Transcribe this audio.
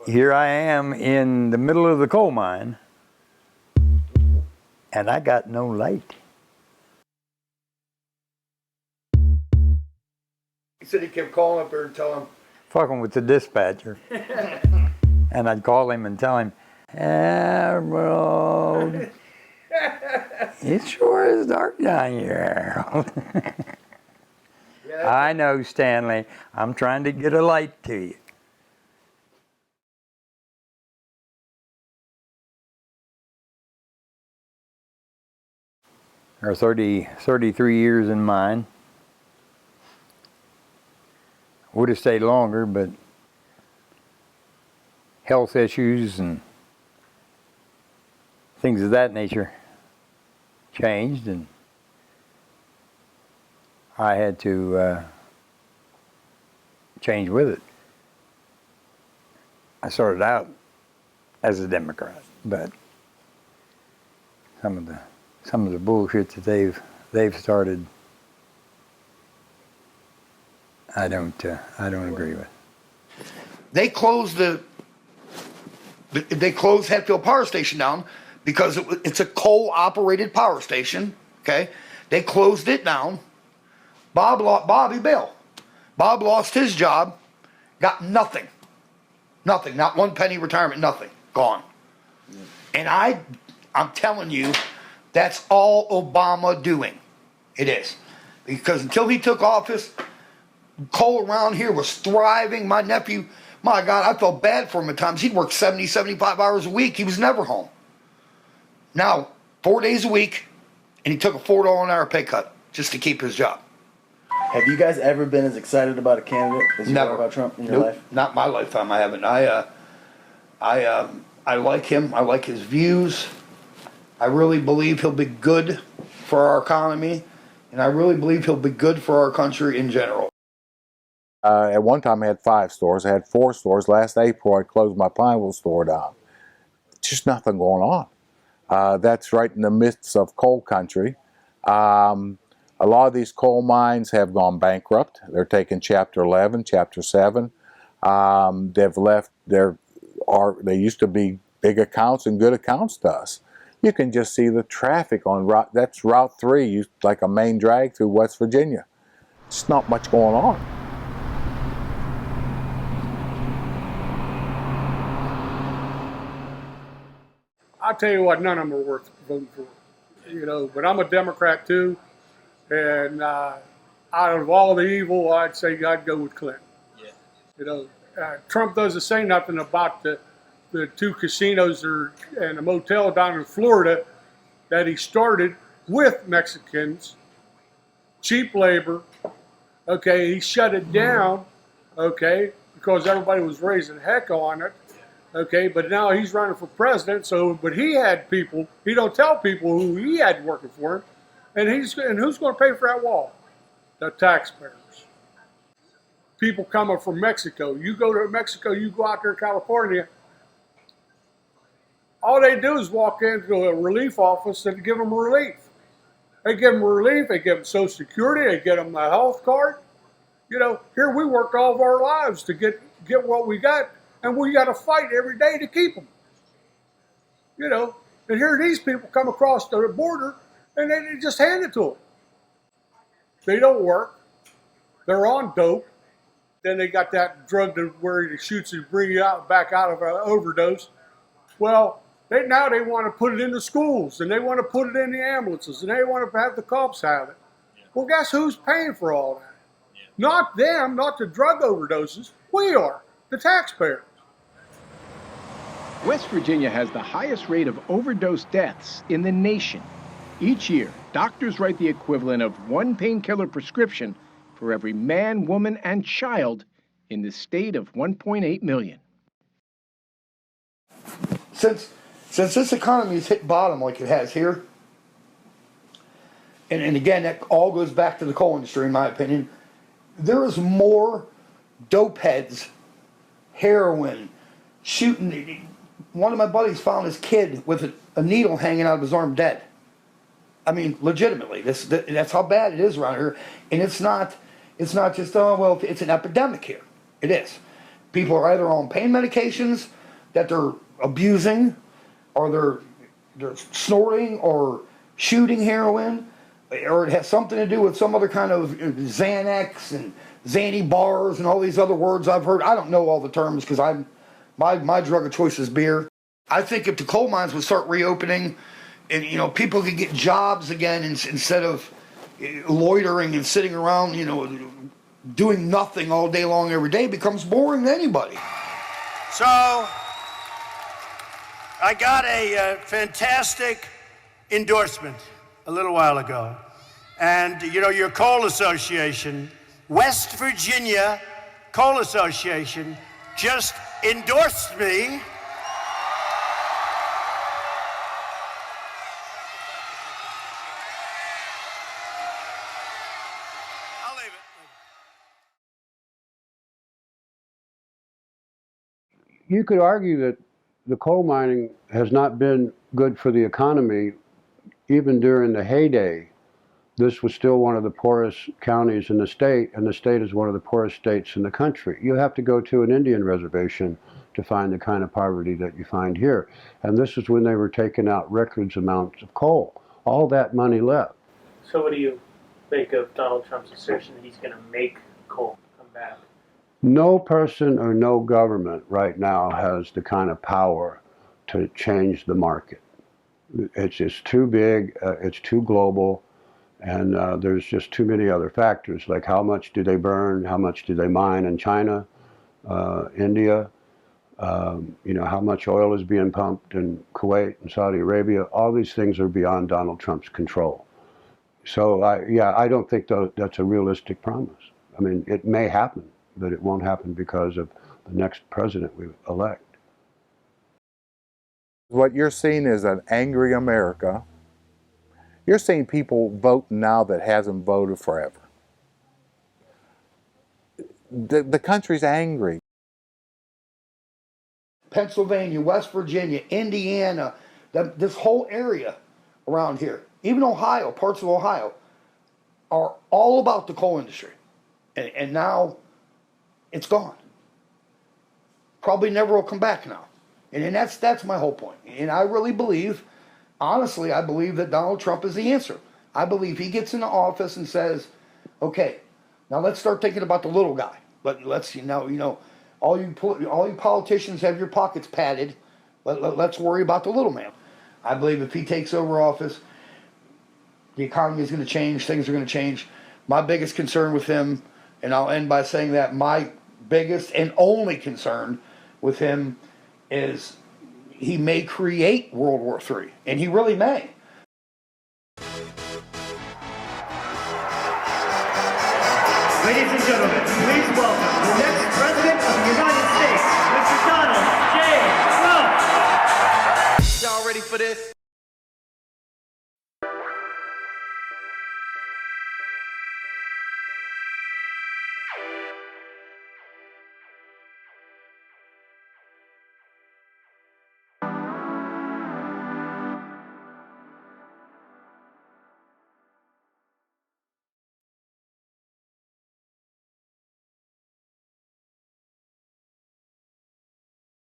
Here I am in the middle of the coal mine, and I got no light. He said he kept calling up there and telling him, Fucking with the dispatcher. And I'd call him and tell him, Harold, it sure is dark down here. I know, Stanley. I'm trying to get a light to you. Or 33 years in mine. Would have stayed longer, but health issues and things of that nature changed, and I had to change with it. I started out as a Democrat, but some of the bullshit that they've started, I don't agree with. they closed Hatfield Power Station down because it's a coal-operated power station. Okay, they closed it down. Bobby bailed. Bob lost his job, got nothing, not 1 penny retirement, nothing, gone. And I'm telling you, that's all Obama doing. It is, because until he took office, coal around here was thriving. My nephew, my God, I felt bad for him at times. He'd work 70, 75 hours a week. He was never home. Now, 4 days a week, and he took a $4 an hour pay cut just to keep his job. Have you guys ever been as excited about a candidate as you are about Trump in your life? Not my lifetime. I haven't. I like him. I like his views. I really believe he'll be good for our economy, and I really believe he'll be good for our country in general. At one time I had 5 stores. I had 4 stores. Last April I closed my Pineville store down. Just nothing going on. That's right in the midst of coal country. A lot of these coal mines have gone bankrupt. They're taking Chapter 11, Chapter 7. They've left they used to be big accounts and good accounts to us. You can just see the traffic on that's Route 3, like a main drag through West Virginia. Just not much going on. I'll tell you what, none of them are worth voting for, but I'm a Democrat too, and out of all the evil, I'd say I'd go with Clinton. Yeah. Trump doesn't say nothing about the 2 casinos and a motel down in Florida that he started with Mexicans, cheap labor. Okay, he shut it down, okay, because everybody was raising heck on it. Okay, but now he's running for president. But he had people. He don't tell people who he had working for him, and who's going to pay for that wall? The taxpayers. People coming from Mexico. You go to Mexico. You go out there to California. All they do is walk into a relief office and give them relief. They give them relief. They give them Social Security. They get them a health card. Here we worked all of our lives to get what we got. And we got to fight every day to keep them. And here these people come across the border and they just hand it to them. They don't work. They're on dope. Then they got that drug where he shoots you, bring you back out of an overdose. Well, they want to put it in the schools, and they want to put it in the ambulances, and they want to have the cops have it. Yeah. Well, guess who's paying for all that? Yeah. Not them, not the drug overdoses. We are, the taxpayers. West Virginia has the highest rate of overdose deaths in the nation. Each year, doctors write the equivalent of 1 painkiller prescription for every man, woman, and child in the state of 1.8 million. Since this economy has hit bottom like it has here, and again, that all goes back to the coal industry, in my opinion, there is more dope heads, heroin, shooting. One of my buddies found his kid with a needle hanging out of his arm dead. I mean, legitimately, that's how bad it is around here. And it's not just, it's an epidemic here. It is. People are either on pain medications that they're abusing, or they're snorting or shooting heroin, or it has something to do with some other kind of Xanax and Xanny bars and all these other words I've heard. I don't know all the terms because my drug of choice is beer. I think if the coal mines would start reopening, and people could get jobs again instead of loitering and sitting around, doing nothing all day long every day, becomes boring to anybody. So I got a fantastic endorsement a little while ago. And, your coal association, West Virginia Coal Association, just endorsed me. I'll leave it. You could argue that the coal mining has not been good for the economy. Even during the heyday, this was still one of the poorest counties in the state, and the state is one of the poorest states in the country. You have to go to an Indian reservation to find the kind of poverty that you find here. And this is when they were taking out record amounts of coal. All that money left. So what do you think of Donald Trump's assertion that he's going to make coal come back? No person or no government right now has the kind of power to change the market. It's just too big, it's too global, and there's just too many other factors, like how much do they burn, how much do they mine in China, India, how much oil is being pumped in Kuwait and Saudi Arabia. All these things are beyond Donald Trump's control. So I don't think that's a realistic promise. I mean, it may happen, but it won't happen because of the next president we elect. What you're seeing is an angry America. You're seeing people voting now that hasn't voted forever. The country's angry. Pennsylvania, West Virginia, Indiana, this whole area around here, even Ohio, parts of Ohio, are all about the coal industry. And now it's gone. Probably never will come back now. And that's my whole point. And I really believe, honestly, I believe that Donald Trump is the answer. I believe he gets into office and says, okay, now let's start thinking about the little guy. Let's, all you politicians have your pockets padded. Let's worry about the little man. I believe if he takes over office, the economy is going to change, things are going to change. My biggest concern with him, and I'll end by saying that my biggest and only concern with him is he may create World War III, and he really may. Ladies and gentlemen, please welcome the next President of the United States, Mr. Donald J. Trump. Y'all ready for this?